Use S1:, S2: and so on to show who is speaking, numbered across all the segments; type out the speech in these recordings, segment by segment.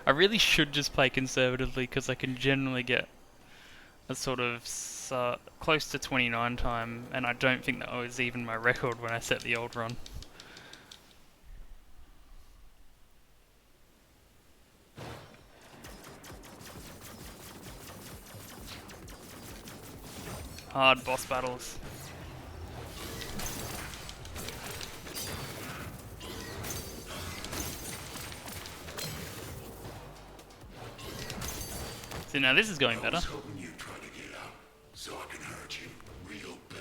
S1: I really should just play conservatively because I can generally get a sort of close to 29 time, and I don't think that was even my record when I set the old run. Hard boss battles. See, now this is going better.
S2: I was hoping you'd try to get out, so I can hurt you real bad.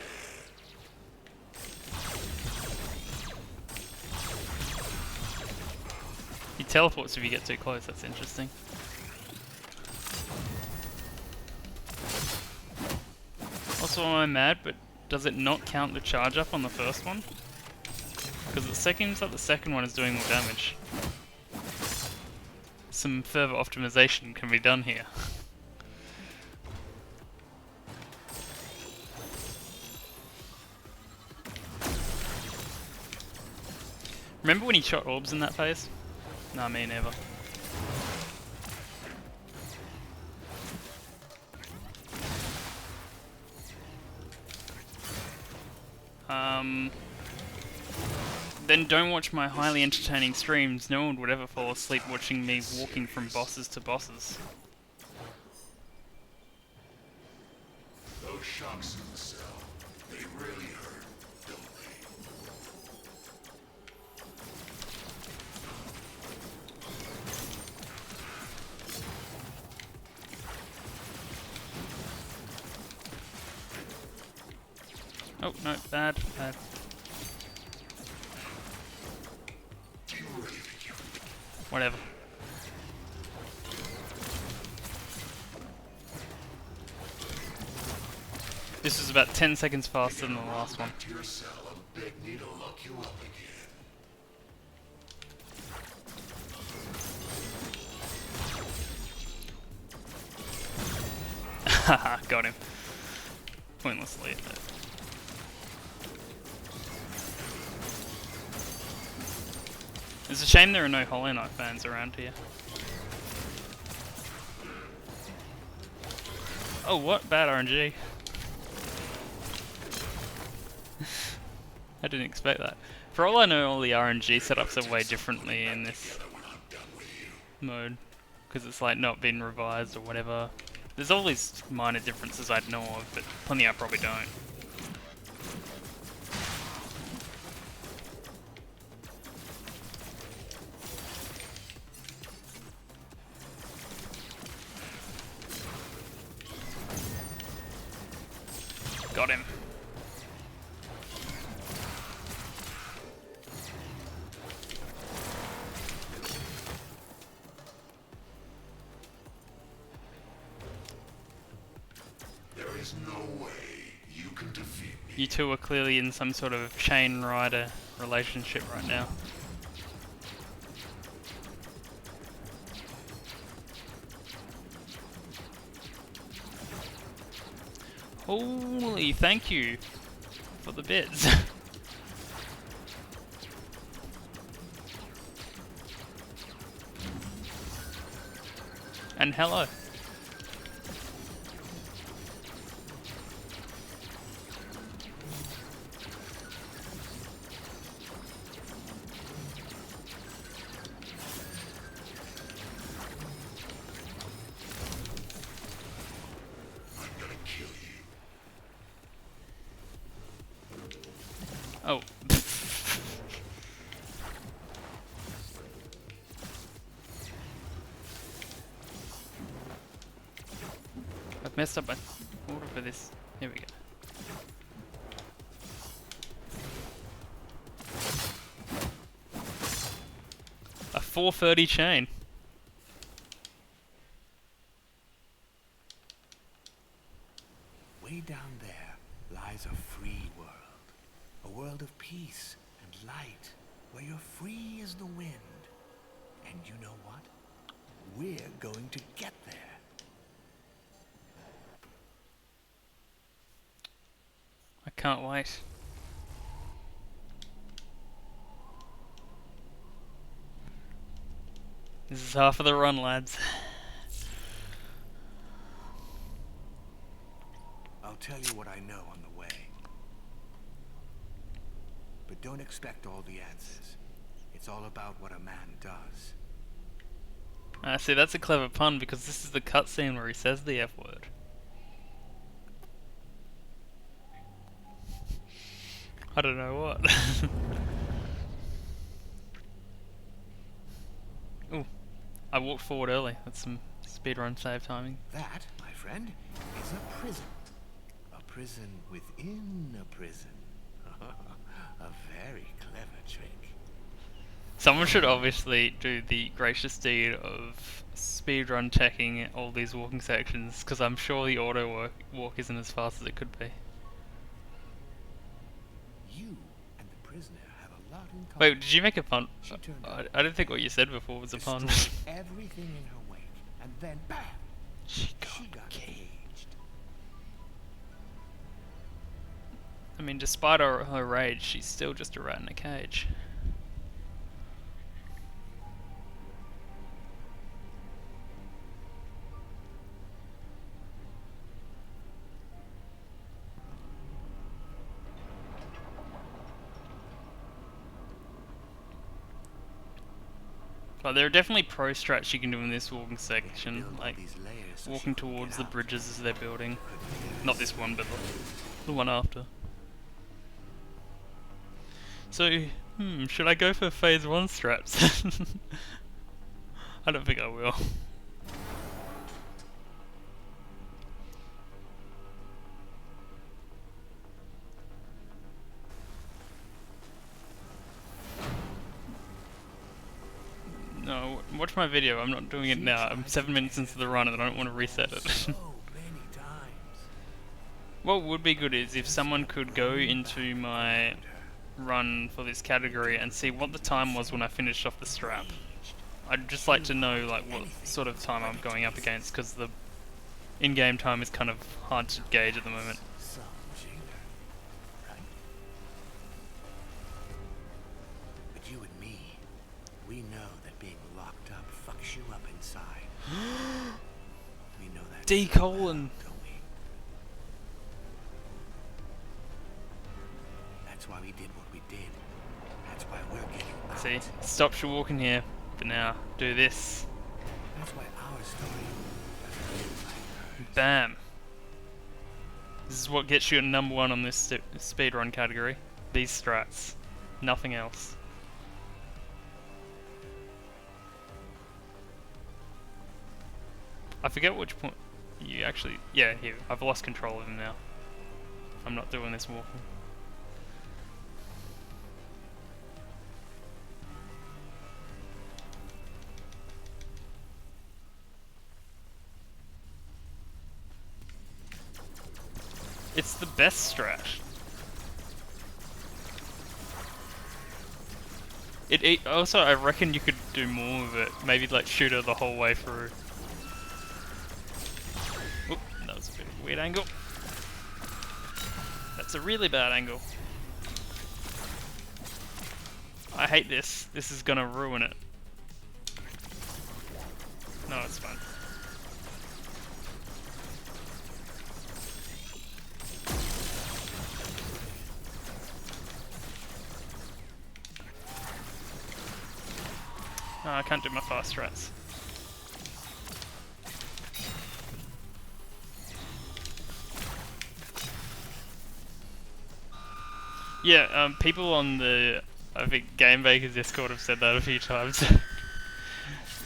S1: He teleports if you get too close, that's interesting. Also, I'm mad, but does it not count the charge up on the first one? Because it seems like the second one is doing more damage. Some further optimization can be done here. Remember when he shot orbs in that phase? Nah, me never. Then don't watch my highly entertaining streams. No one would ever fall asleep watching me walking from bosses to bosses.
S2: Those shocks in the cell, they really hurt, don't
S1: Oh, no, bad, bad. Whatever. This is about 10 seconds faster than the last one.
S2: to your cell, I beg me to lock you up again.
S1: Haha, got him. Pointlessly. It's a shame there are no Hollow Knight fans around here. Oh, what? Bad RNG. I didn't expect that. For all I know, all the RNG setups are way differently in this mode. Because it's like not been revised or whatever. There's always minor differences I'd know of, but plenty I probably don't. Got him.
S2: There is no way you can defeat me.
S1: You two are clearly in some sort of chain rider relationship right now. Holy, thank you for the bits. And hello. Oh. I've messed up my order for this. Here we go. A 430 chain.
S3: Way down there lies a free world. A world of peace and light, where you're free as the wind. And you know what? We're going to get there.
S1: I can't wait. This is half of the run, lads.
S3: I'll tell you what I know on the way. But don't expect all the answers. It's all about what a man does.
S1: See, that's a clever pun because this is the cutscene where he says the F word. I don't know what. Ooh, I walked forward early. That's some speedrun save timing.
S3: That, my friend, is a prison. A prison within a prison. A very clever trick.
S1: Someone should obviously do the gracious deed of speedrun checking all these walking sections, because I'm sure the auto walk isn't as fast as it could be.
S3: You and the prisoner have a lot in common.
S1: Wait, did you make a pun?
S3: She turned
S1: I
S3: out
S1: don't think what you said before was a pun.
S3: destroyed everything in her wake, and then bam!
S1: She
S3: She
S1: got
S3: got
S1: caged.
S3: caged.
S1: I mean, despite her rage, she's still just a rat in a cage. But there are definitely pro strats you can do in this walking section,
S3: Build all
S1: like
S3: these layers so
S1: walking
S3: she couldn't
S1: towards
S3: get
S1: the
S3: out.
S1: bridges as they're building.
S3: Couldn't
S1: Not this one, but the one after. So, should I go for phase 1 strats? I don't think I will. No, watch my video, I'm not doing it now. I'm 7 minutes into the run and I don't want to reset it.
S3: so many times.
S1: What would be good is if someone could go into my run for this category and see what the time was when I finished off the strap. I'd just like to know like what sort of time I'm going up against, because the in-game time is kind of hard to gauge at the moment.
S3: Some jinger, right? But you and me, we know that being locked up fucks you up inside. We know that.
S1: D
S3: so
S1: colon.
S3: well, don't we? That's why we did what we did. That's why we're getting out.
S1: See, stop your walking here for now. Do this.
S3: That's why our story doesn't end like hers.
S1: Bam. This is what gets you at #1 on this speedrun category. These strats. Nothing else. I forget which point you actually... Yeah, here. I've lost control of him now. I'm not doing this walking. It's the best strat. It also, I reckon you could do more of it. Maybe like shoot her the whole way through. Oop, that was a bit of a weird angle. That's a really bad angle. I hate this. This is gonna ruin it. No, it's fine. No, I can't do my fast strats. Yeah, people on the, I think, Game Baker's Discord have said that a few times.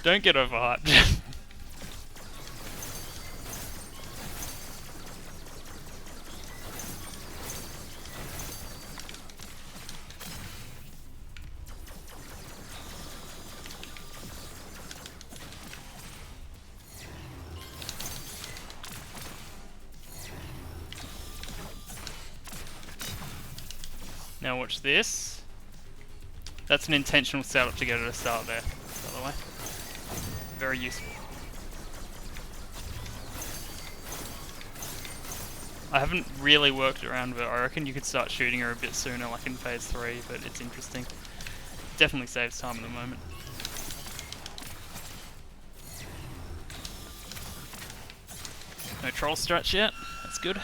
S1: Don't get overhyped. Now watch this. That's an intentional setup to get her to start there, by the way. Very useful. I haven't really worked around with it. I reckon you could start shooting her a bit sooner, like in phase 3, but it's interesting. Definitely saves time at the moment. No troll stretch yet. That's good.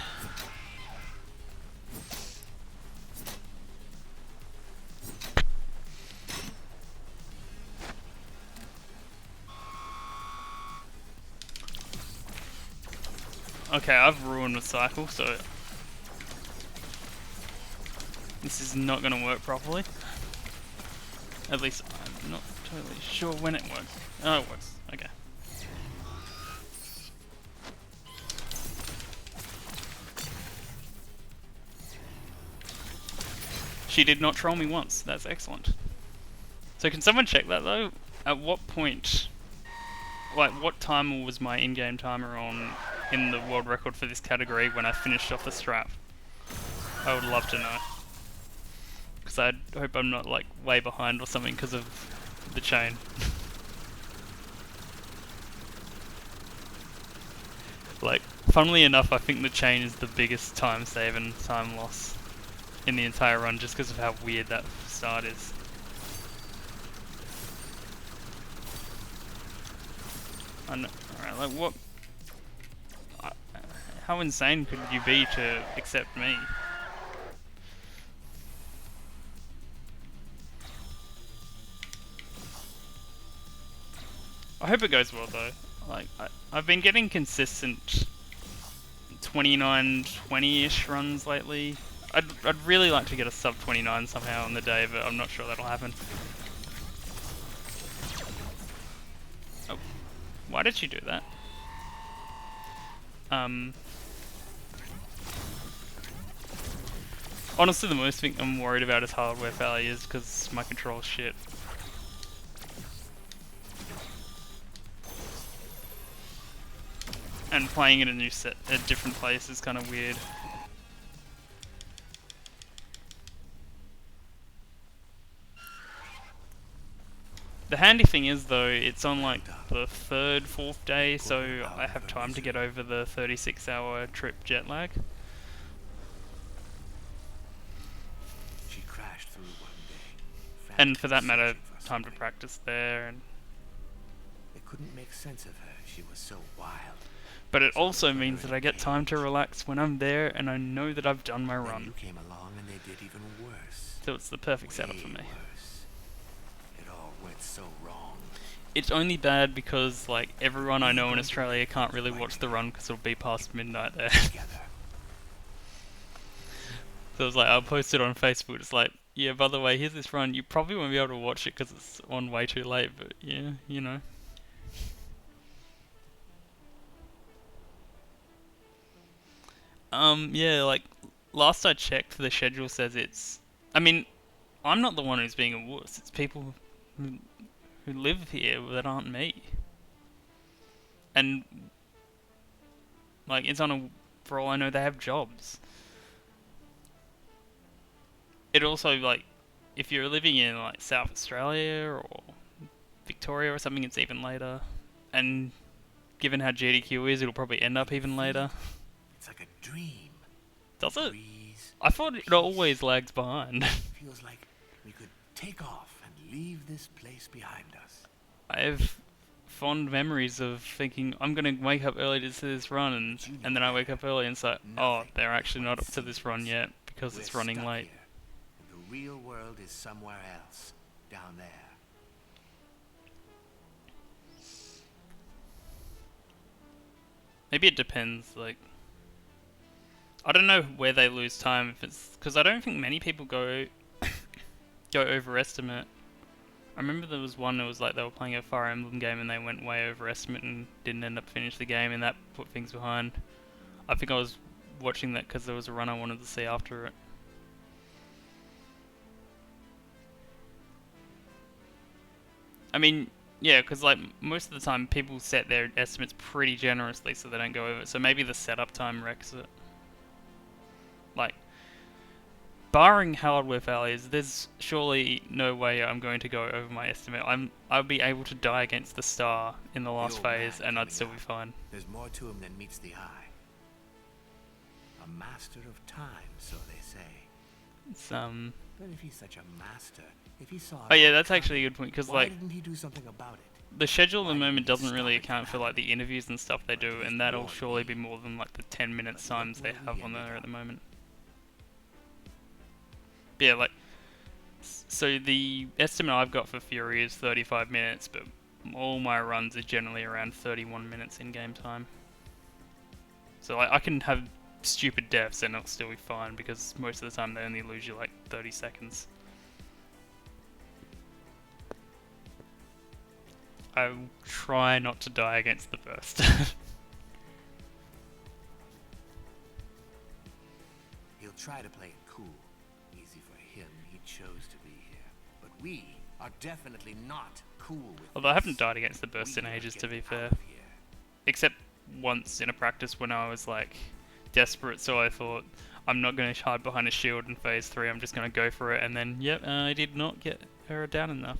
S1: Okay, I've ruined the cycle, so this is not going to work properly. At least I'm not totally sure when it works. Oh, it works. Okay. She did not troll me once. That's excellent. So can someone check that though? At what point, like what timer was my in-game timer on in the world record for this category when I finished off the strap? I would love to know. Because I hope I'm not like way behind or something because of the chain. Like, funnily enough, I think the chain is the biggest time save and time loss in the entire run just because of how weird that start is. Alright, like what... How insane could you be to accept me? I hope it goes well though. Like, I've been getting consistent 29, 20-ish runs lately. I'd really like to get a sub 29 somehow on the day, but I'm not sure that'll happen. Oh, why did you do that? Honestly, the most thing I'm worried about is hardware failures because my control's shit. And playing in a new set, a different place is kind of weird. The handy thing is though, it's on like the third, fourth day, so I have time to get over the 36-hour trip jet lag.
S3: She crashed through one day.
S1: And for that matter, time to practice there. And
S3: They couldn't make sense of her. She was so wild.
S1: but it also means that I get time to relax when I'm there and I know that I've done my
S3: Then
S1: run.
S3: you came along and they did even worse.
S1: So it's the perfect setup for me.
S3: Way worse. It all went so wrong.
S1: It's only bad because like everyone I know in Australia can't really watch the run because it'll be past midnight there.
S3: Together.
S1: So it's like, I'll post it on Facebook, it's like, yeah, by the way, here's this run, you probably won't be able to watch it because it's on way too late, but yeah, you know. Yeah, like, last I checked, the schedule says it's... I mean, I'm not the one who's being a wuss, it's people who live here that aren't me. And, like, it's on a... For all I know, they have jobs. It also, like, if you're living in, like, South Australia or Victoria or something, it's even later. And given how GDQ is, it'll probably end up even later.
S3: It's like a dream.
S1: Does it?
S3: Breeze,
S1: I thought it always lags behind.
S3: feels like we could take off and leave this place behind us.
S1: I have fond memories of thinking, I'm going to wake up early to see this run, and then I wake up early and it's like, oh, they're actually not up to this run yet, because it's running
S3: stuck
S1: late.
S3: here, and the real world is somewhere else, down there.
S1: Maybe it depends, like... I don't know where they lose time, if it's... Because I don't think many people go overestimate. I remember there was one that was like they were playing a Fire Emblem game and they went way overestimate and didn't end up finish the game, and that put things behind. I think I was watching that because there was a run I wanted to see after it. I mean, yeah, because like most of the time people set their estimates pretty generously so they don't go over it, so maybe the setup time wrecks it. Like, barring hardware failures, there's surely no way I'm going to go over my estimate. I'll be able to die against the star in the last phase and I'd still be fine.
S3: There's more to him than meets the eye. A master of time, so they say.
S1: It's,
S3: But if he's such a master, if he saw...
S1: Oh yeah, that's actually a good point, because
S3: why
S1: like...
S3: didn't he do something about it?
S1: the schedule at the moment doesn't really account for like the interviews and stuff they do, and that'll surely be more than like the 10-minute times they have on there at the moment. But yeah, like, so the estimate I've got for Fury is 35 minutes, but all my runs are generally around 31 minutes in game time. So like, I can have stupid deaths and it'll still be fine, because most of the time they only lose you like 30 seconds. I will try not to die against the burst.
S3: He'll try to play it cool. Easy for him, he chose to be here. But we are definitely not cool with
S1: Although I
S3: this.
S1: haven't died against the burst in
S3: We are
S1: ages, to be
S3: getting
S1: fair.
S3: out of here.
S1: Except once in a practice when I was like desperate, so I thought I'm not going to hide behind a shield in phase 3, I'm just going to go for it, and then yep, I did not get her down enough.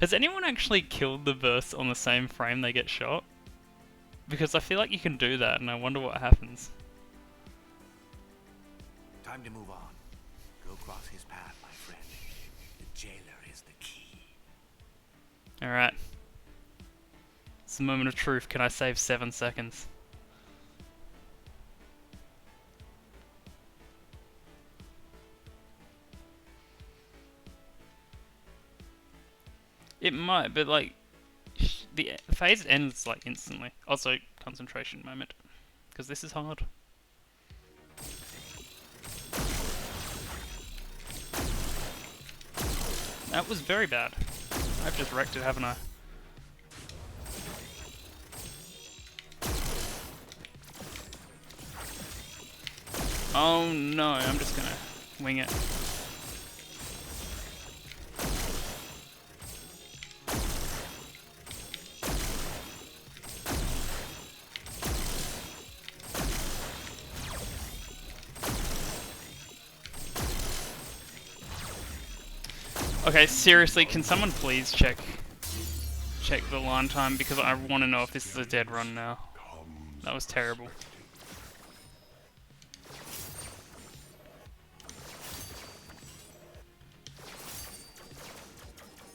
S1: Has anyone actually killed the burst on the same frame they get shot? Because I feel like you can do that, and I wonder what happens.
S3: Time to move on. Go cross his path, my friend. The jailer is the key.
S1: Alright. It's the moment of truth. Can I save 7 seconds? It might, but like, the phase ends like instantly. Also, concentration moment, because this is hard. That was very bad. I've just wrecked it, haven't I? Oh no, I'm just gonna wing it. Okay, seriously, can someone please check the line time, because I want to know if this is a dead run now. That was terrible.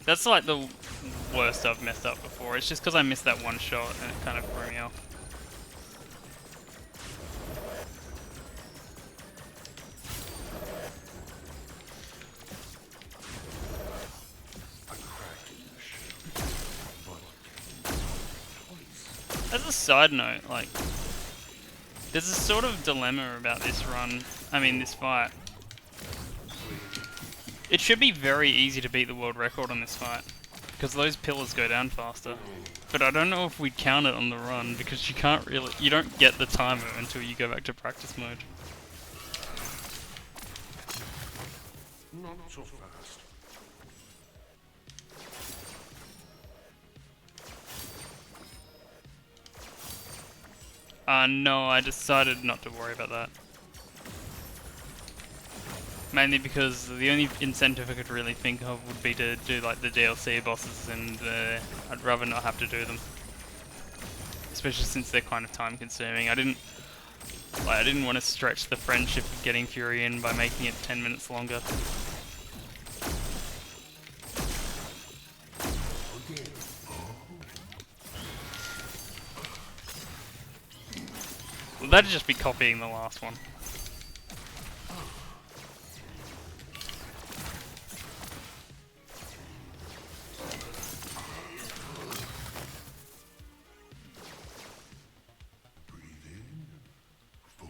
S1: That's like the worst I've messed up before. It's just because I missed that one shot and it kind of threw me off. As a side note, like, there's a sort of dilemma about this run, this fight. It should be very easy to beat the world record on this fight, because those pillars go down faster. But I don't know if we'd count it on the run, because you don't get the timer until you go back to practice mode.
S2: Not so fast.
S1: No, I decided not to worry about that. Mainly because the only incentive I could really think of would be to do like the DLC bosses, and I'd rather not have to do them. Especially since they're kind of time consuming. I didn't want to stretch the friendship of getting Fury in by making it 10 minutes longer. Well, that'd just be copying the last one.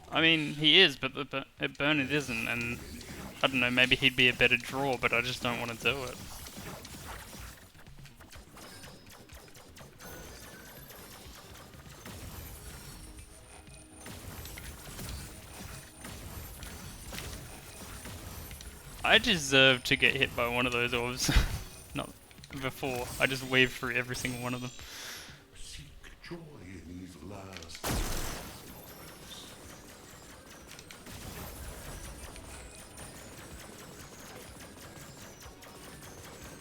S1: I mean, he is, but at Burn it isn't, and I don't know, maybe he'd be a better draw, but I just don't want to do it. I deserve to get hit by one of those orbs. Not before. I just weaved through every single one of them.
S2: Seek joy in these last.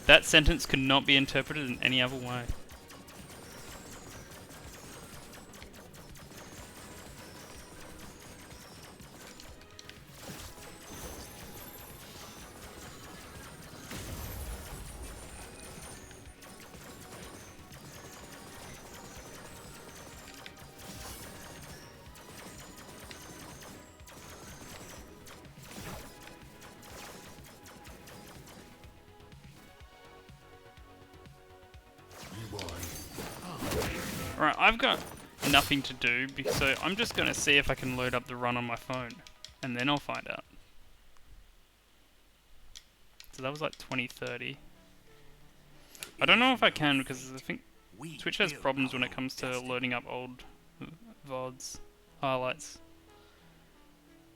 S1: That sentence could not be interpreted in any other way. Alright, I've got nothing to do, so I'm just gonna see if I can load up the run on my phone. And then I'll find out. So that was like 2030. I don't know if I can because I think Twitch has problems when it comes to loading up old VODs, highlights.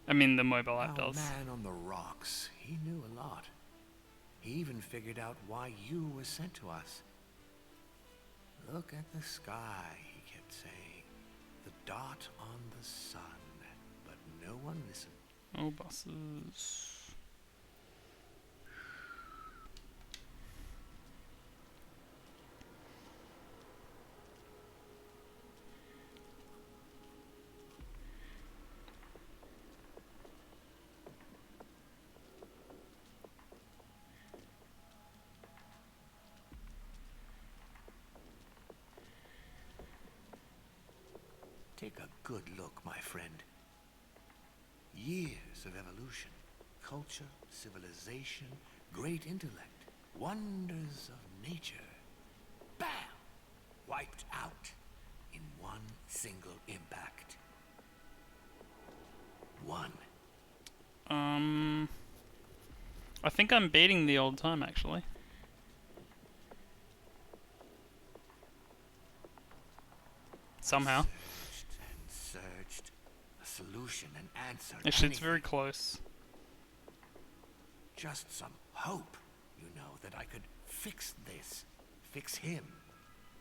S1: I mean the mobile app does.
S3: Man on the rocks, he knew a lot. He even figured out why you were sent to us. Look at the sky, he kept saying. The dot on the sun. But no one listened.
S1: Oh, bosses.
S3: Take a good look, my friend. Years of evolution, culture, civilization, great intellect, wonders of nature. Bam! Wiped out in one single impact. One.
S1: I think I'm beating the old time actually. Somehow.
S3: Searched, a solution and answer.
S1: Actually, it's very close.
S3: Just some hope, you know, that I could fix this, fix him,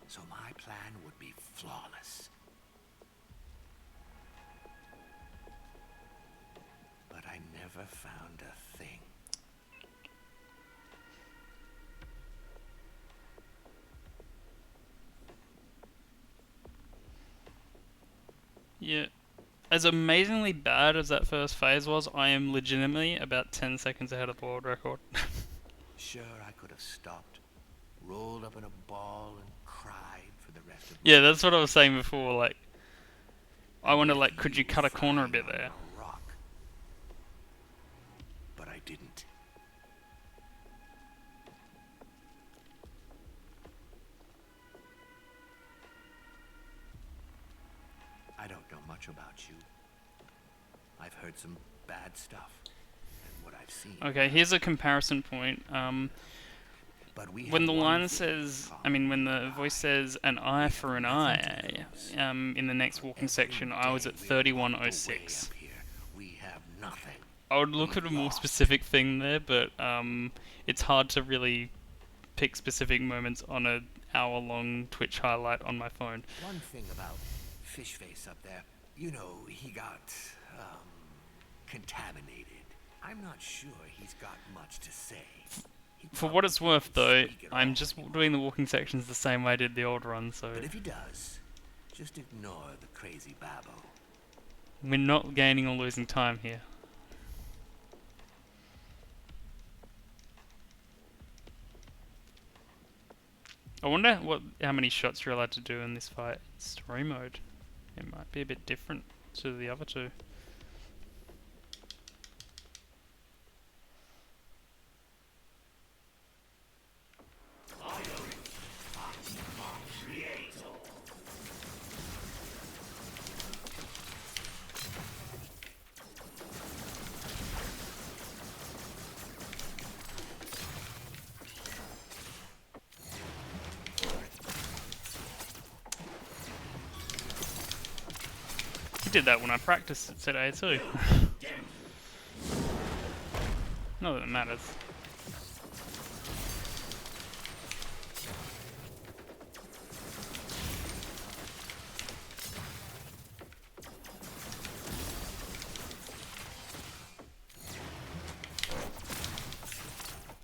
S3: so my plan would be flawless. But I never found a thing.
S1: Yeah. As amazingly bad as that first phase was, I am legitimately about 10 seconds ahead of the world record.
S3: Sure, I could have stopped, rolled up in a ball, and cried for the rest of my
S1: Yeah, that's what I was saying before, like, I wonder, like, could you cut a corner a bit
S3: flying
S1: there?
S3: on a rock. But I didn't. I don't know much about you. I've heard some bad stuff, and what I've seen.
S1: Okay, here's a comparison point.
S3: But we
S1: When
S3: have
S1: the
S3: one
S1: line
S3: thing
S1: says,
S3: in
S1: I mean,
S3: common.
S1: when the voice says an eye for an eye, in the next walking section, I was at 3106.
S3: We have nothing.
S1: I would look at a more specific thing there, but it's hard to really pick specific moments on an hour-long Twitch highlight on my phone.
S3: One thing about Fishface up there, you know, he got contaminated. I'm not sure he's got much to say.
S1: For what it's worth, though, I'm just doing the walking sections the same way I did the old run, so
S3: But if he does, just ignore the crazy babbo.
S1: we're not gaining or losing time here. I wonder how many shots you're allowed to do in this fight. Story mode. It might be a bit different to the other two. He did that when I practiced it today too. Not that it matters.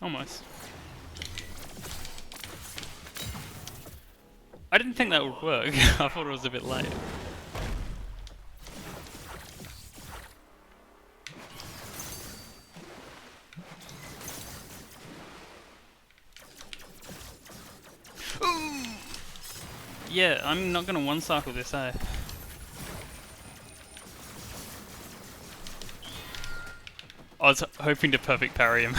S1: Almost. I didn't think that would work. I thought it was a bit late. Yeah, I'm not gonna one-cycle this, eh? I was hoping to perfect parry him.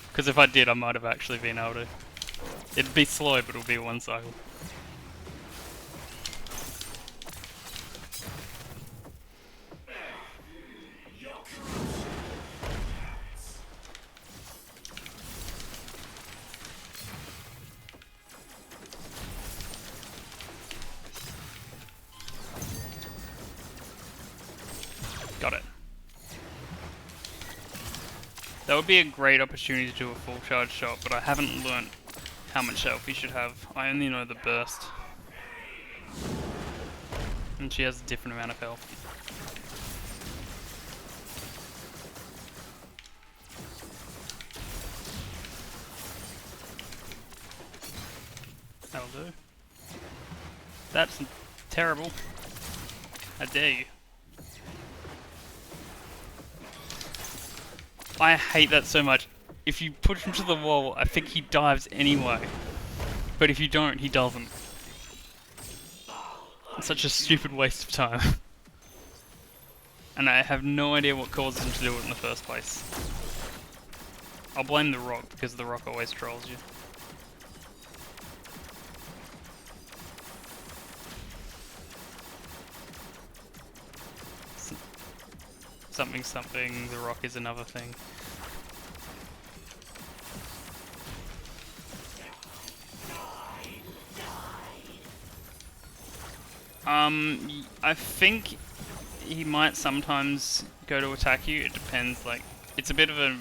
S1: Because if I did, I might have actually been able to. It'd be slow, but it'll be one cycle. Got it. That would be a great opportunity to do a full charge shot, but I haven't learnt how much health he should have. I only know the burst. And she has a different amount of health. That'll do. That's terrible. How dare you. I hate that so much. If you push him to the wall, I think he dives anyway. But if you don't, he doesn't. It's such a stupid waste of time. And I have no idea what caused him to do it in the first place. I'll blame the rock, because the rock always trolls you. Something something, the rock is another thing. I think he might sometimes go to attack you. It depends, like, it's a bit of a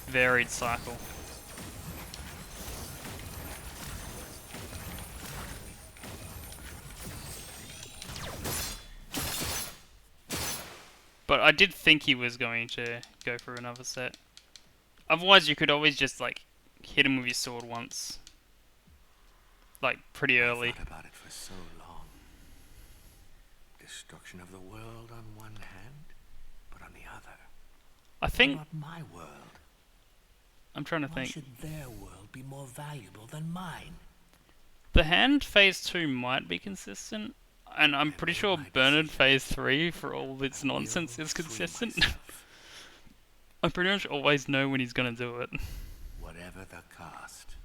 S1: varied cycle. But I did think he was going to go for another set. Otherwise, you could always just, like, hit him with your sword once. Like, pretty early.
S3: I thought about it for so long. Destruction of the world on one hand, but on the other.
S1: I think...
S3: Not my world.
S1: I'm trying to
S3: Why
S1: think.
S3: should their world be more valuable than mine?
S1: The hand phase 2 might be consistent. And I'm pretty sure Bernard phase 3, for all its nonsense, is consistent. I pretty much always know when he's gonna do it.
S3: Whatever the cost.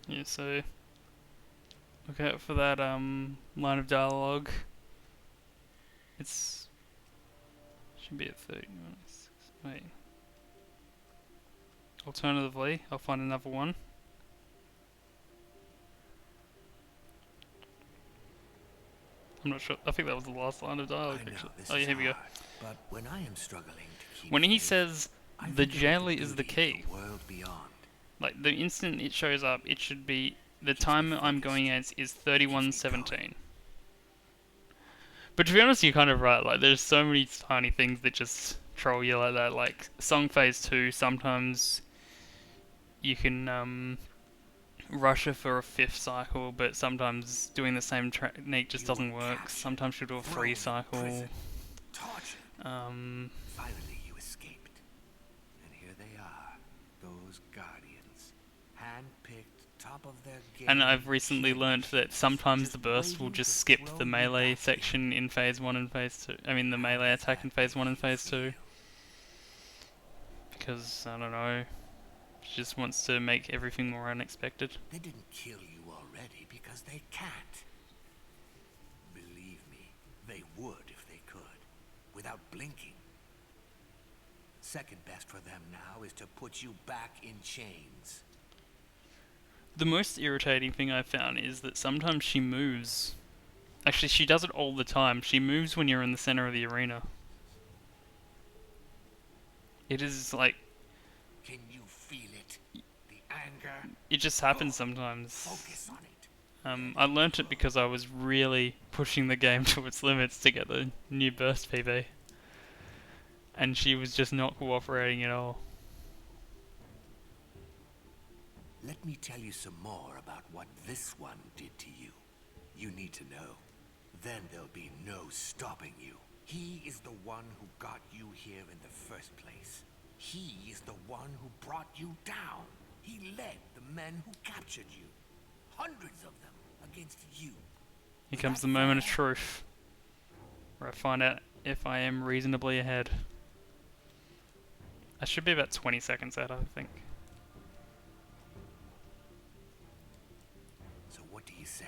S1: Yeah, so look out for that line of dialogue. It's should be at 30 minutes. Wait. Alternatively, I'll find another one. I'm not sure. I think that was the last line of dialogue. Actually. Oh yeah, here we go.
S3: But when I am struggling to keep
S1: When he
S3: faith,
S1: says
S3: I
S1: the
S3: think about
S1: jailer is the
S3: beauty of
S1: key.
S3: the world beyond.
S1: Like the instant it shows up, it should be the time I'm going at is 31:17. But to be honest, you're kind of right. Like there's so many tiny things that just troll you like that. Like song phase 2, sometimes you can rush her for a 5th cycle, but sometimes doing the same technique just doesn't work. Sometimes she'll do a 3 cycle.
S3: Finally, you escaped, and here they are, those guardians, handpicked, top of their game.
S1: And I've recently learnt that sometimes the burst will just skip the melee section in phase 1 and phase 2. I mean the melee attack in phase 1 and phase 2. Because, I don't know, she just wants to make everything more unexpected.
S3: They didn't kill you already because they can't. Believe me, they would if they could, without blinking. Second best for them now is to put you back in chains.
S1: The most irritating thing I've found is that sometimes she moves. Actually, she does it all the time. She moves when you're in the center of the arena. It is like...
S3: Can you feel it? The anger?
S1: It just happens sometimes.
S3: Focus on it.
S1: I learnt it because I was really pushing the game to its limits to get the new burst PB. And she was just not cooperating at all.
S3: Let me tell you some more about what this one did to you. You need to know. Then there'll be no stopping you. He is the one who got you here in the first place. He is the one who brought you down. He led the men who captured you. Hundreds of them. against you.
S1: Here comes the moment of truth, where I find out if I am reasonably ahead. I should be about 20 seconds ahead, I think.
S3: So what do you say?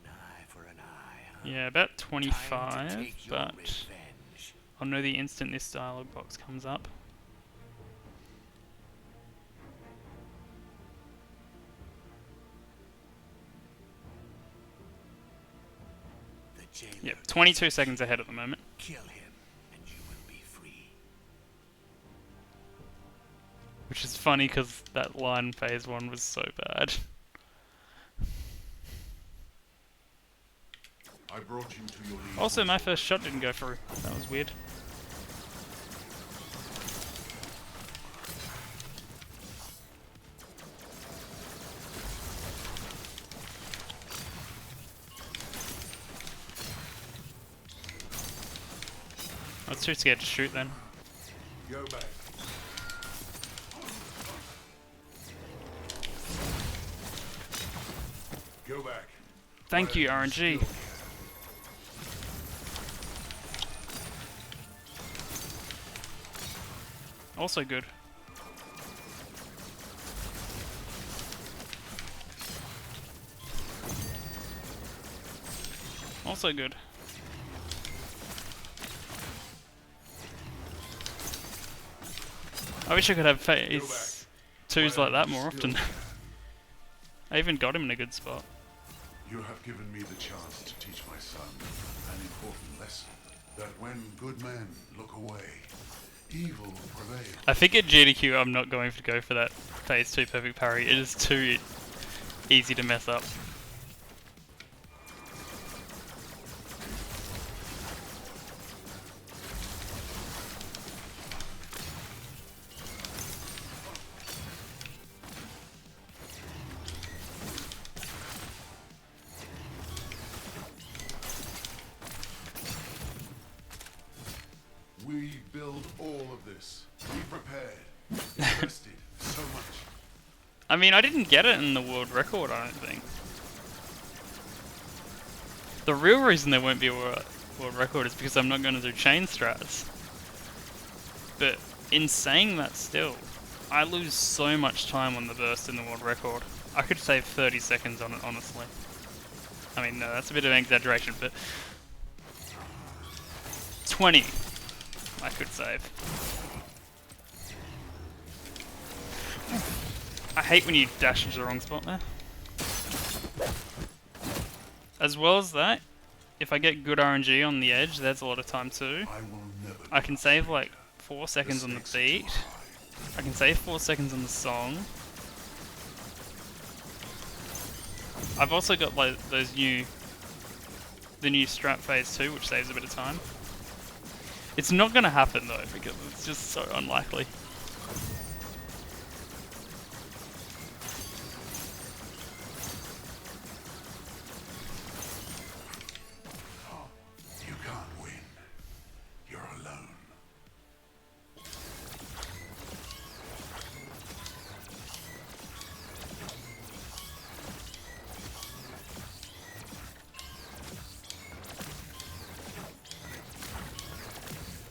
S3: An eye for an eye, huh?
S1: Yeah, about
S3: Time to
S1: 25,
S3: take your
S1: but
S3: revenge.
S1: I'll know the instant this dialogue box comes up.
S3: The jailer
S1: Yep, 22 seconds ahead at the moment.
S3: kill him, and you will be free.
S1: Which is funny because that line in phase 1 was so bad.
S2: I brought you to your knees.
S1: Also, my first shot didn't go through. That was weird. I was too scared to shoot then.
S2: Go back. Go back.
S1: Thank you, RNG. Also good. Also good. I wish I could have phase 2s like that more often. I even got him in a good spot.
S2: You have given me the chance to teach my son an important lesson. That when good men look away, evil prevails.
S1: I think at GDQ I'm not going to go for that phase 2 perfect parry. It is too easy to mess up.
S2: We build all of this. We prepared. Invested so much.
S1: I mean, I didn't get it in the world record, I don't think. The real reason there won't be a world record is because I'm not going to do chain strats. But in saying that still, I lose so much time on the burst in the world record. I could save 30 seconds on it, honestly. I mean, no, that's a bit of an exaggeration, but 20 I could save. I hate when you dash into the wrong spot there. As well as that, if I get good RNG on the edge, there's a lot of time too.
S2: I will never.
S1: I can save like 4 seconds on the beat. I can save 4 seconds on the song. I've also got like the new strat phase 2, which saves a bit of time. It's not going to happen though, because it's just so unlikely.
S2: You can't win. You're alone.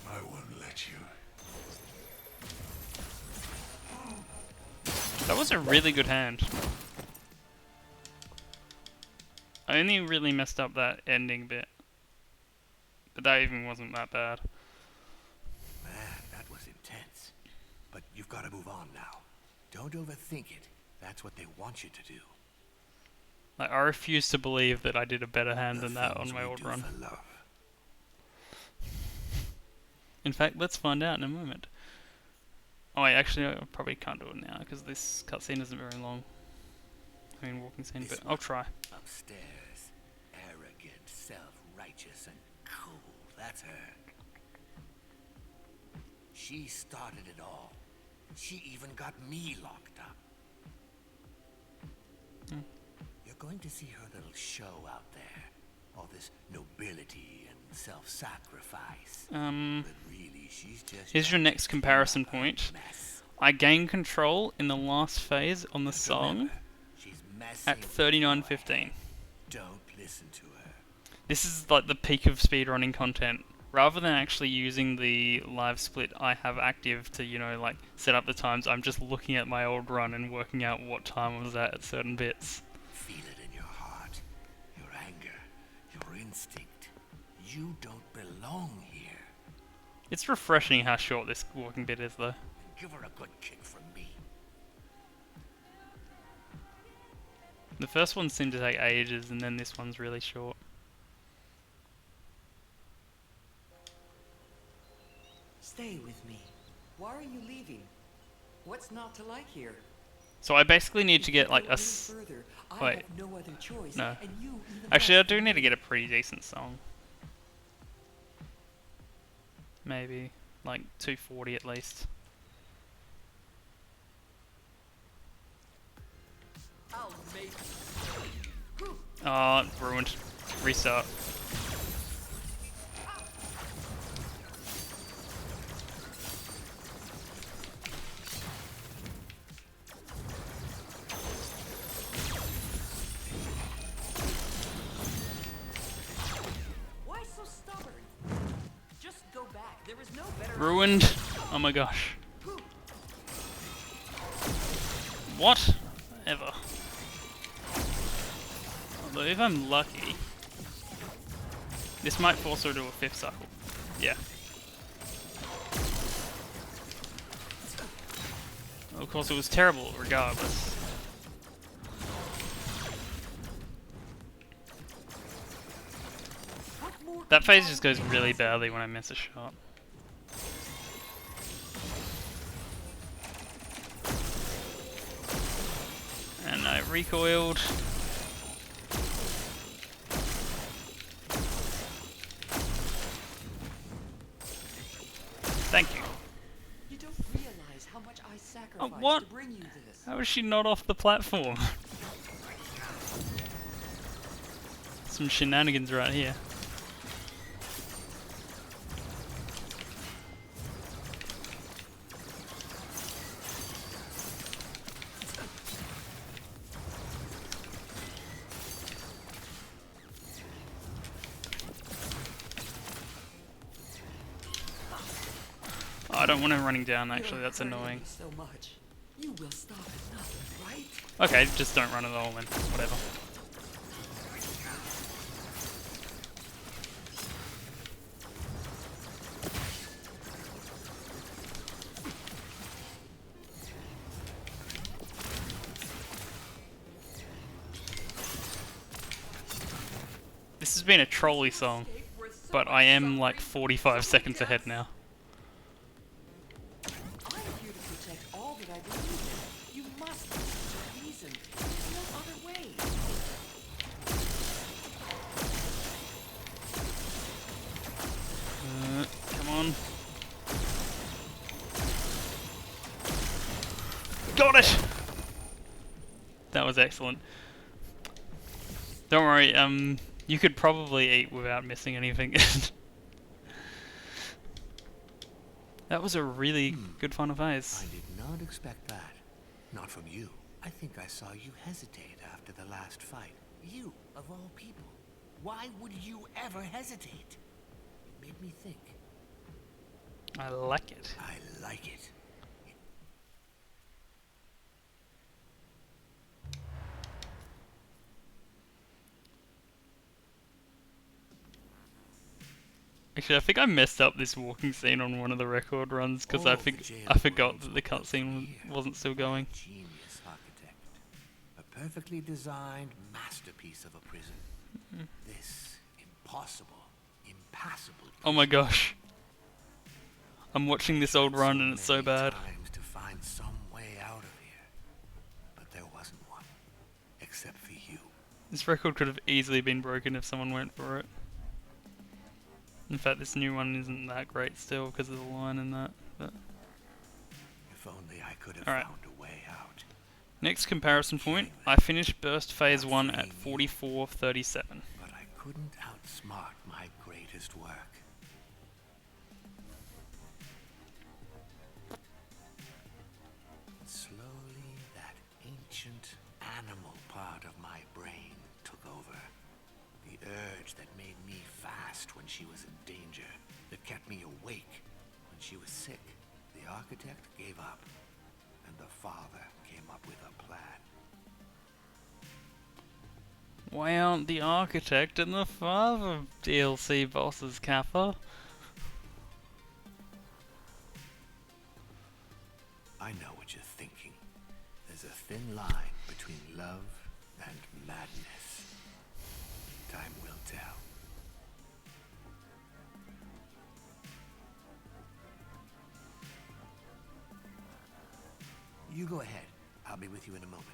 S2: I won't let you.
S1: That was a really good hand. I only really messed up that ending bit. But that even wasn't that bad.
S3: Man, that was intense. But you've got to move on now. Don't overthink it. That's what they want you to do.
S1: Like, I refuse to believe that I did a better hand
S3: The
S1: than that
S3: things
S1: on my
S3: we
S1: old
S3: do
S1: run.
S3: for love.
S1: In fact, let's find out in a moment. Oh wait, actually I probably can't do it now because this cutscene isn't very long. I mean walking scene, but I'll try.
S3: Upstairs, arrogant, self-righteous, and cool. That's her. She started it all. She even got me locked up. You're going to see her little show out there. All this nobility and self-sacrifice. But really, she's just
S1: Here's your next comparison point.
S3: mess.
S1: I gained control in the last phase on the song
S3: She's messing
S1: at 39:15.
S3: Don't listen to her.
S1: This is like the peak of speedrunning content. Rather than actually using the live split I have active to, you know, like set up the times, I'm just looking at my old run and working out what time I was at certain bits.
S3: Feel it in your heart, your anger, your instinct. You don't belong here.
S1: It's refreshing how short this walking bit is, though.
S3: Give her a good kick from me.
S1: The first one seemed to take ages, and then this one's really short.
S4: Stay with me. Why are you leaving? What's not to like here?
S1: So I basically need to
S4: If
S1: get
S4: you
S1: like
S4: go
S1: a
S4: any further, I
S1: wait.
S4: have no other choice,
S1: No.
S4: and you even
S1: Actually, I
S4: less
S1: do
S4: than
S1: need to
S4: me.
S1: get a pretty decent song. Maybe like 240 at least.
S4: I'll make
S1: Oh, ruined. Restart.
S4: Why so stubborn? Just go back. There is no better.
S1: Ruined. Oh my gosh. What? Ever. Although if I'm lucky, this might force her to a 5th cycle. Yeah. Of course, it was terrible regardless.
S4: What more
S1: That
S4: could
S1: phase
S4: you
S1: just goes
S4: possibly
S1: really
S4: ask?
S1: badly when I miss a shot. And I recoiled. Thank you.
S4: You don't realize how much I sacrificed
S1: what?
S4: to bring you this.
S1: How is she not off the platform? Some shenanigans right here. Oh, I don't want him running down, actually, that's
S4: You're hurting
S1: annoying.
S4: me so much. You will stop at nothing, right?
S1: Okay, just don't run at all then, whatever. This has been a trolley song, but I am like 45 seconds ahead now.
S4: I'm here to protect all that I believe in. You must listen to reason. There's no other way.
S1: Come on. Got it! That was excellent. Don't worry, you could probably eat without missing anything. That was a really good final phase.
S3: I did not expect that. Not from you. I think I saw you hesitate after the last fight. You, of all people. Why would you ever hesitate? It made me think.
S1: I like it.
S3: I like it.
S1: Actually, I think I messed up this walking scene on one of the record runs because I
S3: All the jail
S1: forgot
S3: worlds
S1: that the
S3: were built
S1: cutscene
S3: here
S1: wasn't still
S3: by a
S1: going.
S3: Genius architect. A perfectly designed masterpiece of a prison. This impossible, impassable.
S1: Oh my gosh. I'm watching this old run and it's so
S3: many
S1: bad.
S3: times to find some way out of here, but there wasn't one, except for you.
S1: This record could have easily been broken if someone went for it. In fact, this new one isn't that great still because of the line and that. But
S3: If only I could have
S1: Alright.
S3: found a way out.
S1: next comparison point, I finished Burst Phase 1 at 44:37.
S3: But I couldn't outsmart my greatest work. Slowly, that ancient animal part of my brain took over. over. The urge that made me fast when she was in danger, that kept me awake when she was sick. The architect gave up, and the father came up with a plan.
S1: Why aren't the architect and the father DLC bosses, Kappa?
S3: I know what you're thinking. There's a thin line between love and madness. Time will tell. You go ahead. I'll be with you in a moment.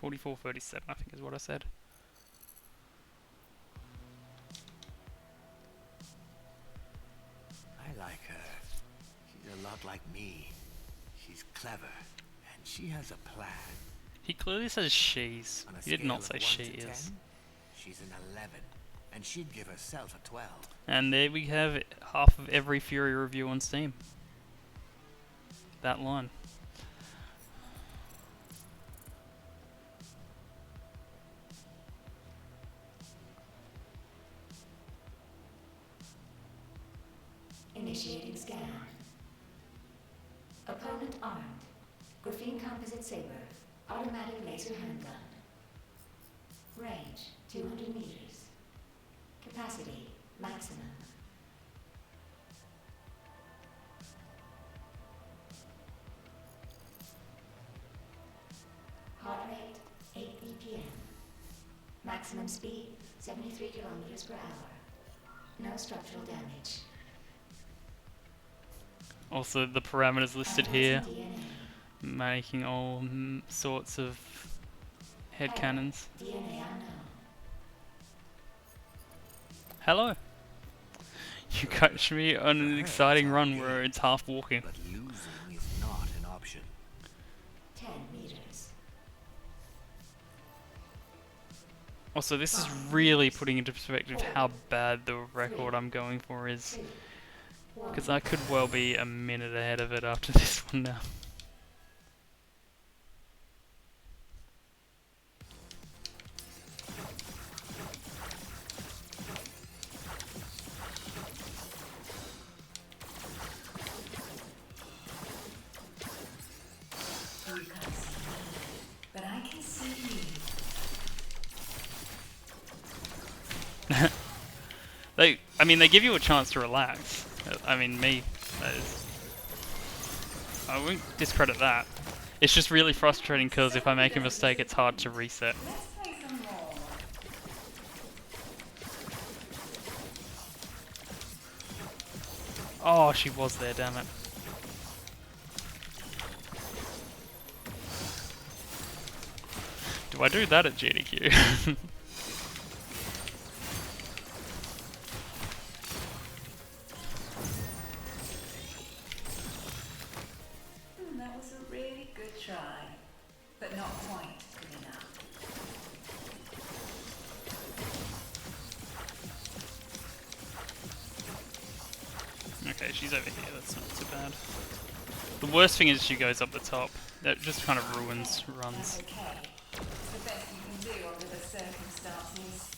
S1: 44:37, I think is what I said.
S3: I like her. She's a lot like me. She's clever, and she has a plan.
S1: He clearly says she's.
S3: On a
S1: He did
S3: scale
S1: not
S3: of
S1: say
S3: 1
S1: she
S3: to
S1: is.
S3: 10, she's an 11, and she'd give herself a 12.
S1: And there we have half of every Fury review on Steam. That line.
S5: Initiating scan. Opponent armed. Graphene composite saber. Automatic laser handgun. Range 200 meters. Capacity maximum. Heart rate 8 BPM. Maximum speed 73 kilometers per hour. No structural damage.
S1: Also, the parameters listed here,
S5: DNA.
S1: making all sorts of headcanons.
S5: DNA unknown.
S1: Hello! You catch me on an exciting run where it's half walking.
S3: But losing is not an option.
S5: 10 meters.
S1: Also, this is really putting into perspective how bad the record I'm going for is. Because I could well be a minute ahead of it after this one now.
S5: You can't see me, but I can see you.
S1: They give you a chance to relax. I mean, I won't discredit that. It's just really frustrating because if I make a mistake, it's hard to reset.
S5: Let's play some more.
S1: Oh, she was there, damn it. Do I do that at GDQ?
S5: That was a really good try, but not quite good enough.
S1: Okay, she's over here, that's not too bad. The worst thing is she goes up the top. That just kind of ruins runs.
S5: That's okay. It's the best you can do under the circumstances.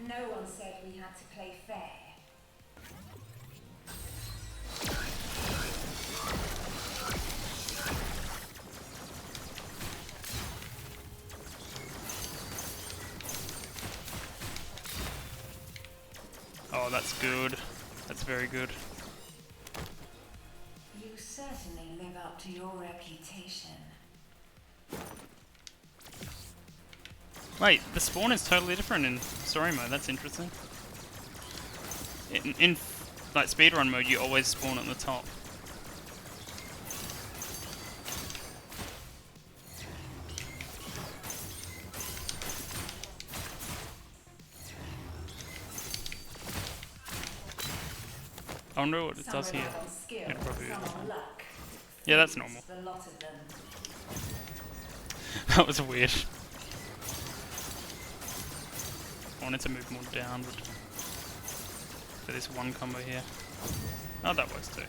S5: No one said we had to play fair.
S1: Oh, that's good. That's very good.
S5: You certainly live up to your reputation.
S1: Wait, the spawn is totally different in story mode. That's interesting. In like speedrun mode, you always spawn at the top. I wonder what it does here. It probably is. Yeah, that's normal.
S5: The lot of them.
S1: That was weird. I wanted to move more down, but for this one combo here. Oh, that works too.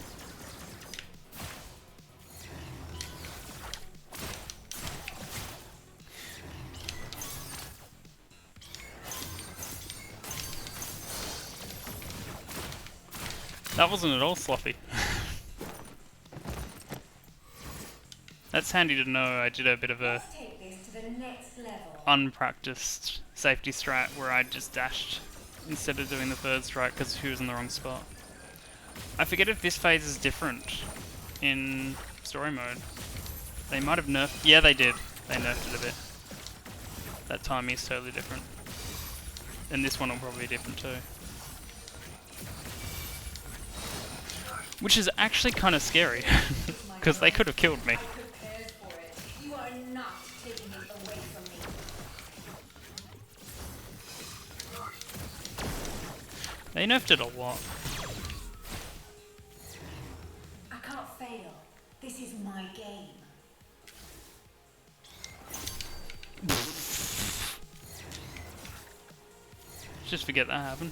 S1: That wasn't at all sloppy. That's handy to know. I did a bit of a
S5: Let's take this to the next level.
S1: unpracticed safety strat where I just dashed instead of doing the third strike because he was in the wrong spot. I forget if this phase is different in story mode. They might have nerfed... Yeah, they did. They nerfed it a bit. That timing is totally different. And this one will probably be different too. Which is actually kind of scary, because they could have killed me.
S5: Prepared for it. You are not taking it away from me.
S1: They nerfed it a lot.
S5: I can't fail. This is my game.
S1: Just forget that happened.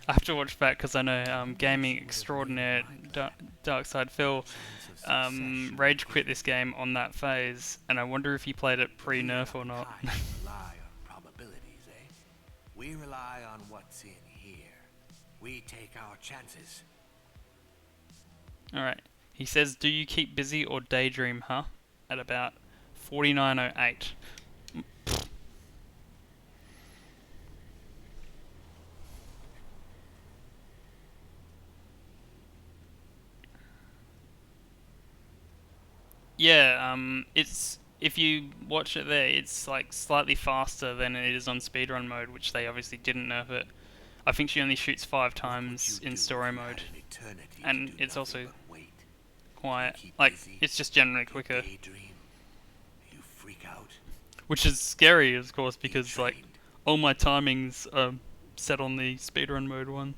S1: I have to watch back because I know gaming extraordinaire Darkside Phil rage quit this game on that phase, and I wonder if he played it pre-nerf or not.
S3: Rely on probabilities, eh? We rely on what's in here. We take our chances.
S1: Alright, he says, do you keep busy or daydream, huh? At about 49:08. Yeah, it's, if you watch it there, it's like slightly faster than it is on speedrun mode, which they obviously didn't nerf it. I think she only shoots 5 times in story mode, and it's also quiet. Like, it's just generally quicker,
S3: You freak out.
S1: which is scary, of course, because like all my timings are set on the speedrun mode one.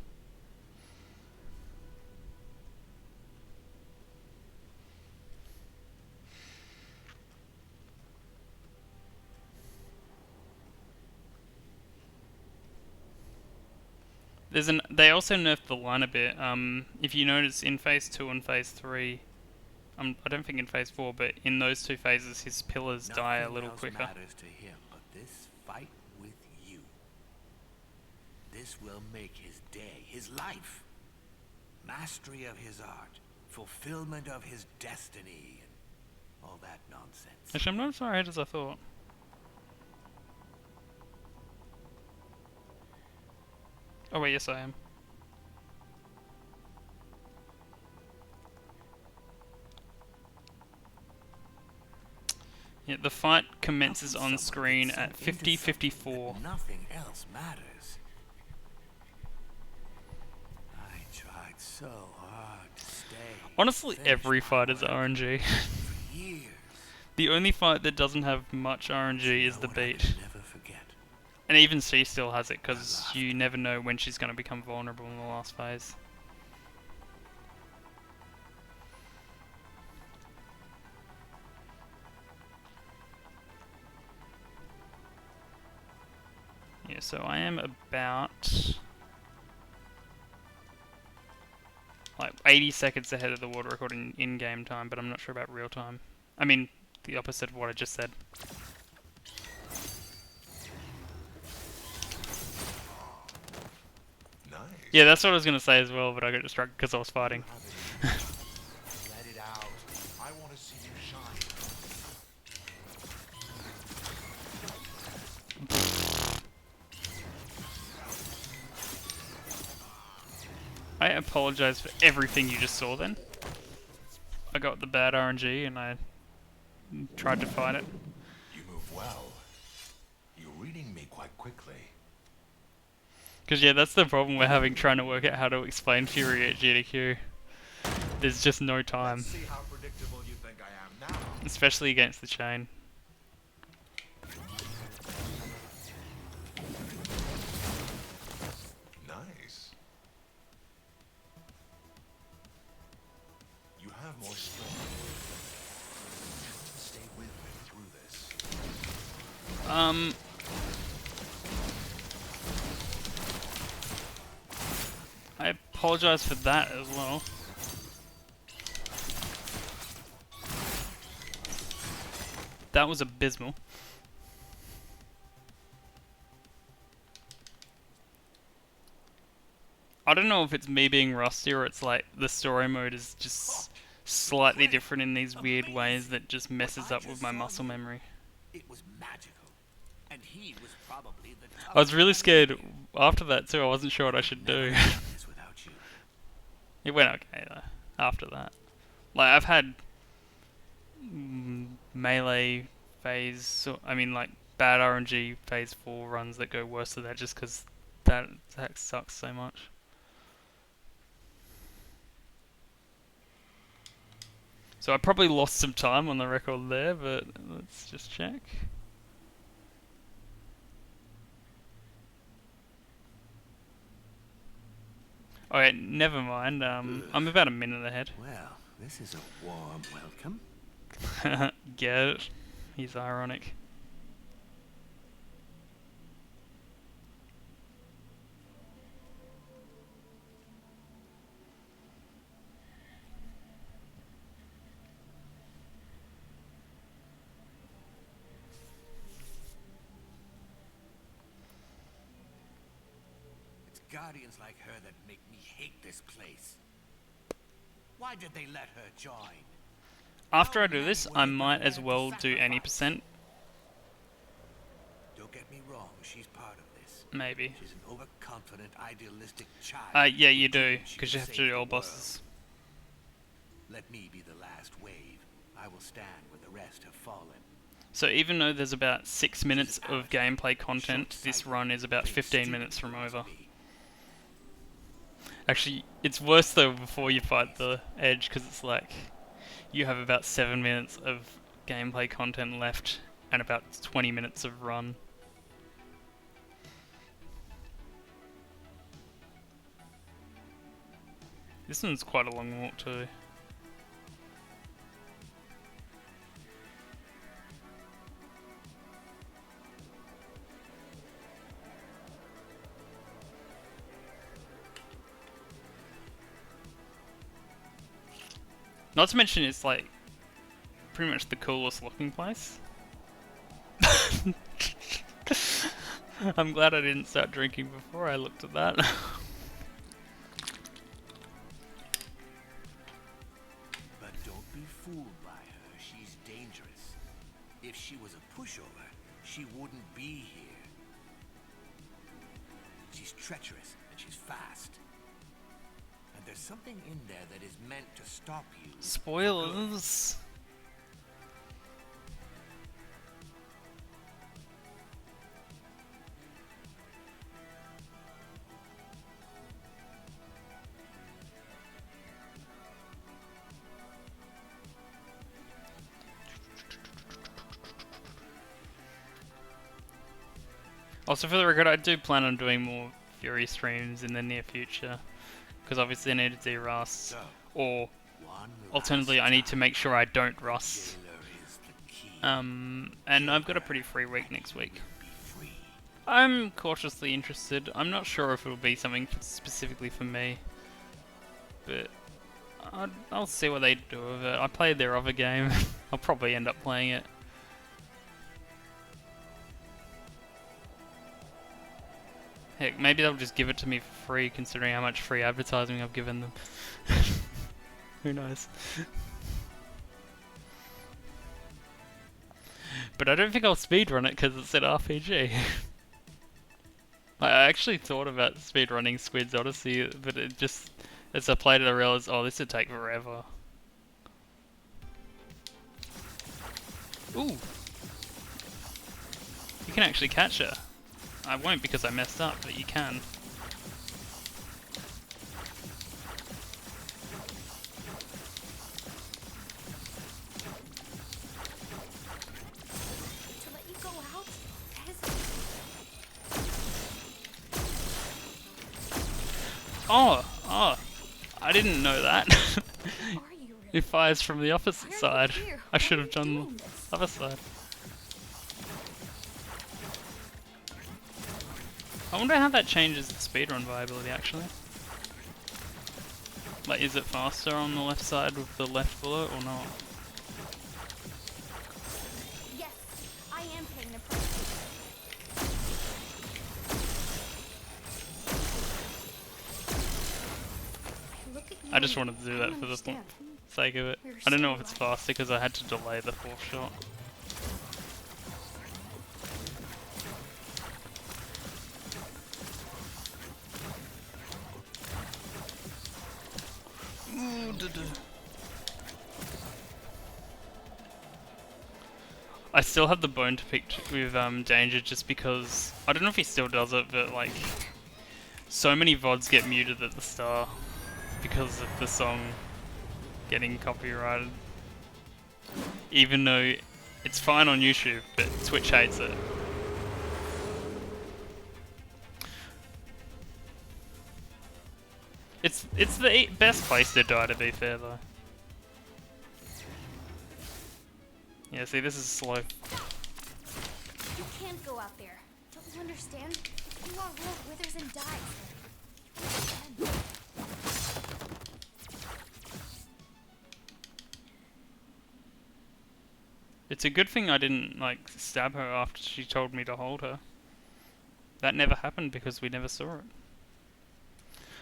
S1: They also nerfed the line a bit. If you notice in phase 2 and phase 3, I don't think in phase 4, but in those two phases his pillars die a little quicker.
S3: Matters to him but this fight with you. This will make his day, his life. Mastery of his art, fulfillment of his destiny, and all that nonsense.
S1: Actually, I'm not as far ahead as I thought. Oh wait, yes I am. Yeah, the fight commences on screen at 50:54.
S3: Nothing else matters. I tried so hard to stay.
S1: Honestly, every fight is RNG.
S3: For years.
S1: The only fight that doesn't have much RNG is the beat.
S3: Never forget.
S1: And even she still has it, because you never know when she's going to become vulnerable in the last phase. Yeah, so I am about like 80 seconds ahead of the world record in game time, but I'm not sure about real time. I mean, the opposite of what I just said.
S2: Nice.
S1: Yeah, that's what I was going to say as well, but I got distracted because I was fighting.
S3: Let it out. I want to see you shine.
S1: I apologize for everything you just saw then. I got the bad RNG and I tried to fight it.
S2: You move well. You're reading me quite quickly.
S1: Because yeah, that's the problem we're having trying to work out how to explain Furi at GDQ. There's just no time.
S2: See how predictable you think I am now.
S1: Especially against the chain. I apologise for that as well. That was abysmal. I don't know if it's me being rusty or it's like the story mode is just slightly different in these weird ways that just messes up with my muscle memory.
S3: It was magical. And he was probably the
S1: I was really scared after that too. I wasn't sure what I should do.
S3: without you.
S1: It went okay though, after that. Like, I've had melee phase, so, I mean like bad RNG phase 4 runs that go worse than that just because that attack sucks so much. So I probably lost some time on the record there, but let's just check. Okay, never mind. I'm about a minute ahead.
S3: Well, this is a warm welcome.
S1: Get it? He's ironic.
S3: It's guardians like her that make me hate this place. Why did they let her join?
S1: After I do this, I might as well do any percent.
S3: Don't get me wrong, she's part of this.
S1: Maybe.
S3: She's an overconfident, idealistic child.
S1: Yeah, you do,
S3: She
S1: because
S3: can
S1: you have to
S3: save
S1: do all
S3: the
S1: bosses.
S3: world. Let me be the last wave. I will stand where the rest have fallen.
S1: So even though there's about 6 minutes of gameplay content, this run is about 15 minutes from over. Actually, it's worse though before you fight the Edge, because it's like you have about 7 minutes of gameplay content left and about 20 minutes of run. This one's quite a long walk too. Not to mention it's like pretty much the coolest looking place. I'm glad I didn't start drinking before I looked at that.
S3: But don't be fooled by her. She's dangerous. If she was a pushover, she wouldn't be here. She's treacherous and she's fast. And there's something in there that is meant to stop you.
S1: Spoilers. Also, for the record, I do plan on doing more Fury streams in the near future, because obviously I need to do Rust, or
S3: One
S1: alternatively I need to make sure I don't Rust.
S3: jailer is the key.
S1: And I've got a pretty free week next week.
S3: Be free.
S1: I'm cautiously interested. I'm not sure if it'll be something specifically for me, but I'll see what they do with it. I played their other game. I'll probably end up playing it. Heck, maybe they'll just give it to me for free, considering how much free advertising I've given them. Who knows? But I don't think I'll speedrun it because it's an RPG. I actually thought about speedrunning Squid's Odyssey, but it just, as I played it I realised, oh, this would take forever. Ooh! You can actually catch her. I won't because I messed up, but you can.
S6: To let you go out?
S1: Oh, I didn't know that.
S6: Are you really?
S1: It fires from the opposite
S6: Why are you
S1: side.
S6: here?
S1: I should
S6: Why are
S1: have
S6: you
S1: done
S6: doing
S1: the
S6: this?
S1: other side. I wonder how that changes the speedrun viability actually. Like, is it faster on the left side with the left bullet or not?
S6: Yes, I am paying the price. Look at you.
S1: I just wanted to do
S6: I
S1: that
S6: don't
S1: for the
S6: understand.
S1: sake of it.
S6: We were
S1: I don't know
S6: so
S1: if it's
S6: lucky.
S1: faster because I had to delay the 4th shot. Ooh, I still have the bone to pick with Danger just because I don't know if he still does it, but like so many VODs get muted at the start because of the song getting copyrighted. Even though it's fine on YouTube, but Twitch hates it. It's the best place to die, to be fair though. Yeah, see, this is slow.
S6: You can't go out there. Don't you understand? If you are world withers and dies.
S1: It's a good thing I didn't like stab her after she told me to hold her. That never happened because we never saw it.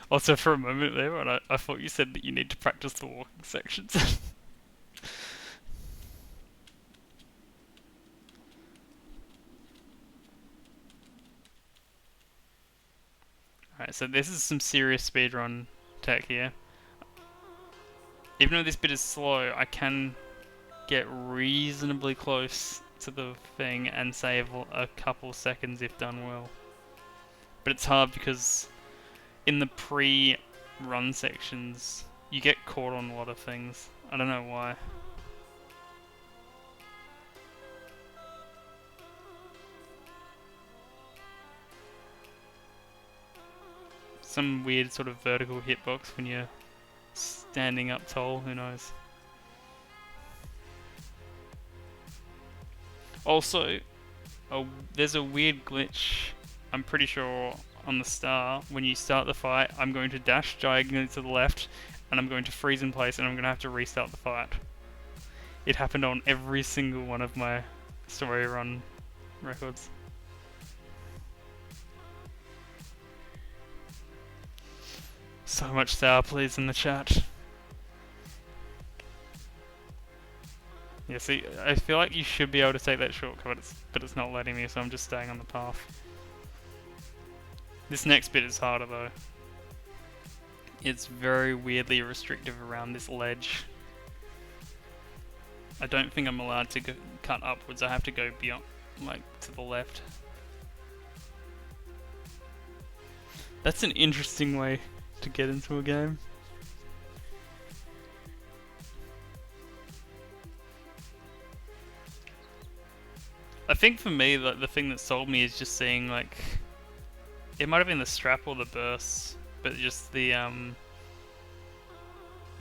S1: Also, for a moment there, when I thought you said that you need to practice the walking sections. Alright, so this is some serious speedrun tech here. Even though this bit is slow, I can get reasonably close to the thing and save a couple seconds if done well. But it's hard because in the pre-run sections, you get caught on a lot of things. I don't know why. Some weird sort of vertical hitbox when you're standing up tall, who knows. Also, there's a weird glitch, I'm pretty sure, on the star. When you start the fight, I'm going to dash diagonally to the left, and I'm going to freeze in place, and I'm going to have to restart the fight. It happened on every single one of my story run records. So much sour please in the chat. Yeah, see, I feel like you should be able to take that shortcut, but it's not letting me, so I'm just staying on the path. This next bit is harder though. It's very weirdly restrictive around this ledge. I don't think I'm allowed to cut upwards, I have to go beyond, like, to the left. That's an interesting way to get into a game. I think for me, like, the thing that sold me is just seeing, like, it might have been the strap or the burst, but just the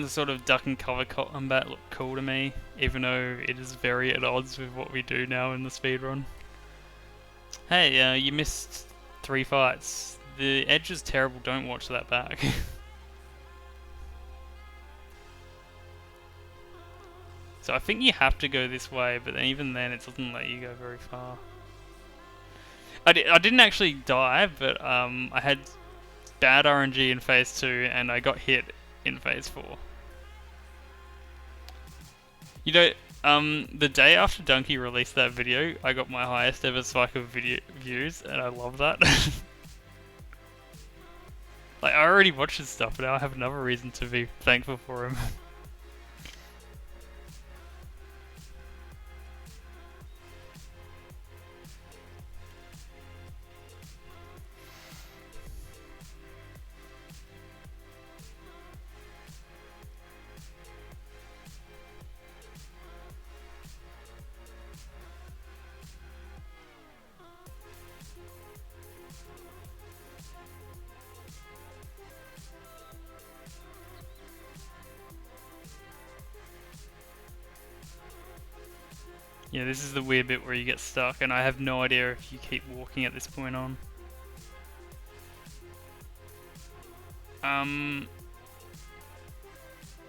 S1: sort of duck and cover combat looked cool to me, even though it is very at odds with what we do now in the speedrun. Hey, you missed 3 fights. The edge is terrible, don't watch that back. So I think you have to go this way, but even then it doesn't let you go very far. I didn't actually die, but I had bad RNG in phase 2 and I got hit in phase 4. You know, the day after Donkey released that video, I got my highest ever spike of video views, and I love that. Like, I already watched his stuff, but now I have another reason to be thankful for him. Yeah, this is the weird bit where you get stuck, and I have no idea if you keep walking at this point on.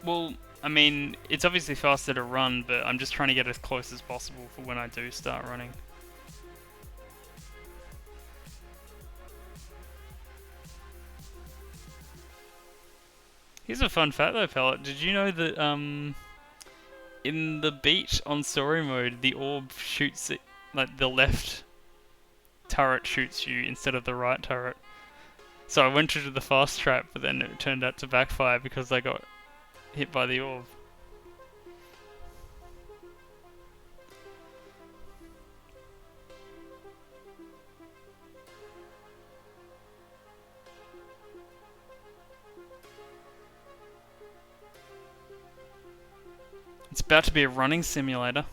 S1: Well, I mean, it's obviously faster to run, but I'm just trying to get as close as possible for when I do start running. Here's a fun fact though, Pellet. Did you know that in the beach on story mode, the orb shoots it, like the left turret shoots you instead of the right turret? So I went to do the fast trap, but then it turned out to backfire because I got hit by the orb. It's about to be a running simulator.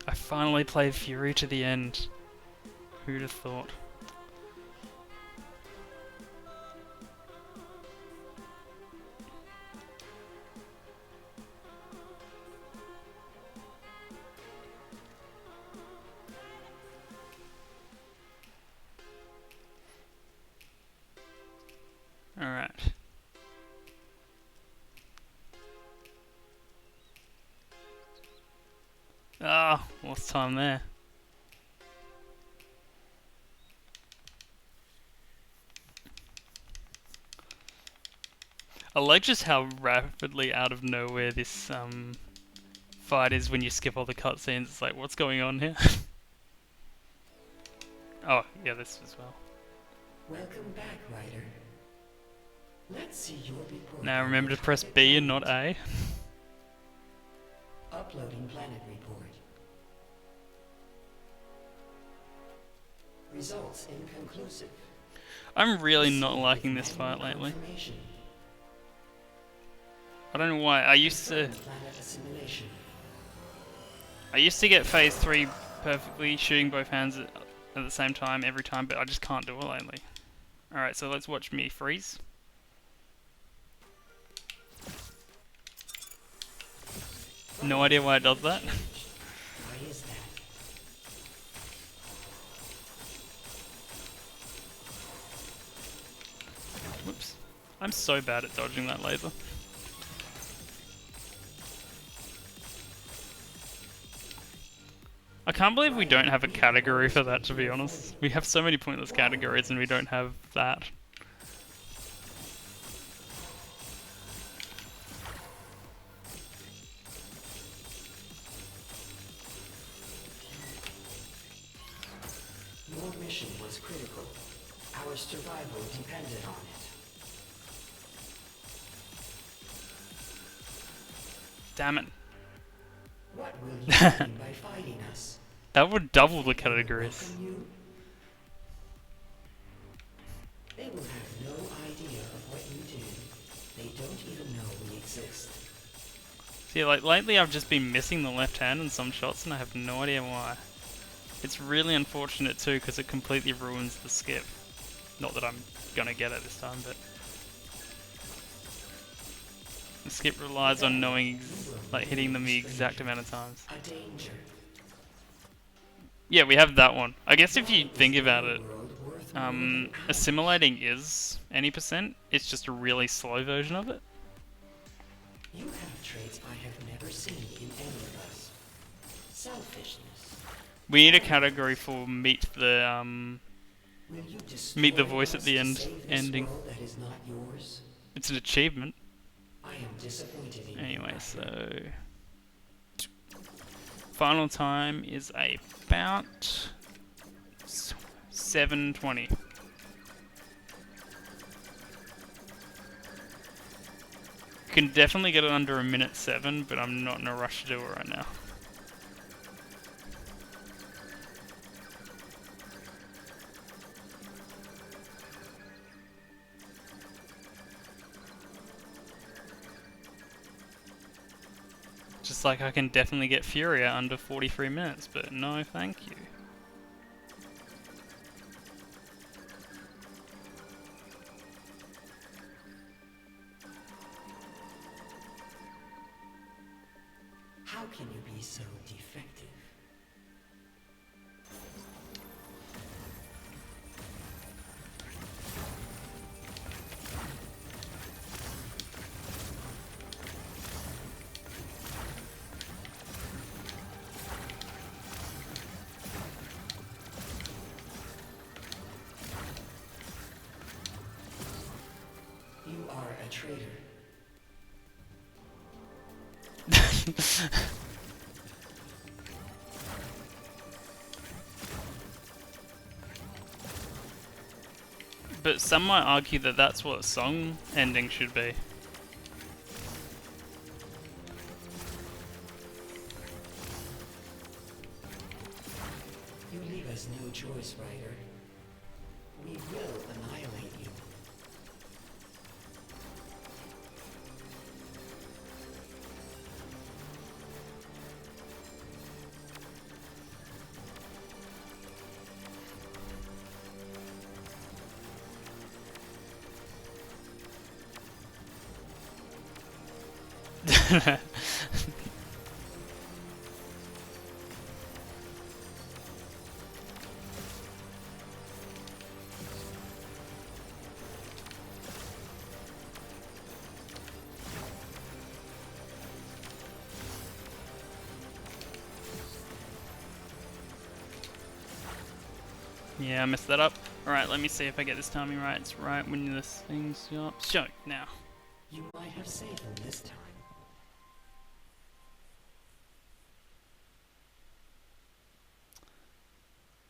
S1: I finally played Furi to the end. Who'd have thought? Alright. Ah, what's time there? I like just how rapidly out of nowhere this fight is when you skip all the cutscenes. It's like, what's going on here? Oh, yeah, this as well.
S4: Welcome back, Ryder. Let's see your report.
S1: Now remember to press B and not A.
S4: Uploading planet report. Results inconclusive.
S1: I'm really not liking this fight lately.
S4: Confirmation.
S1: I don't know why. I used to
S4: Planet assimilation.
S1: get phase 3 perfectly, shooting both hands at the same time every time, but I just can't do it lately. Alright, so let's watch me freeze. No idea why it does that.
S4: Why is that?
S1: Whoops. I'm so bad at dodging that laser. I can't believe we don't have a category for that, to be honest. We have so many pointless categories and we don't have that.
S4: Your mission was critical. Our survival depended on it.
S1: Damn it.
S4: What will you gain by fighting us?
S1: That would double the categories.
S4: Welcome you? They will have no idea of what you do. They don't even know we exist.
S1: See, like lately I've just been missing the left hand in some shots and I have no idea why. It's really unfortunate too because it completely ruins the skip. Not that I'm gonna get it this time, but the skip relies on knowing, like hitting them the exact amount of times.
S4: A danger.
S1: Yeah, we have that one. I guess if you think about it,
S4: World worth more than
S1: assimilating is any percent. It's just a really slow version of it.
S4: You have traits I have never seen in any of us. Selfishness.
S1: We need a category for meet the
S4: Will you
S1: meet the
S4: destroy
S1: voice at
S4: us
S1: the
S4: to
S1: end
S4: save this
S1: ending.
S4: world that is not yours?
S1: It's an achievement.
S4: I am disappointed in you,
S1: Anyway,
S4: Ryder.
S1: so final time is about 7:20. Can definitely get it under a minute 7, but I'm not in a rush to do it right now. Just like I can definitely get Furia under 43 minutes, but no thank you.
S4: How can you be so defective? You are a traitor.
S1: But some might argue that that's what song ending should be.
S4: You leave us no choice, Ryder. We will annihilate you.
S1: Yeah, I messed that up. Alright, let me see if I get this timing right. It's right when this thing's up. Show now.
S4: You might have saved them this time.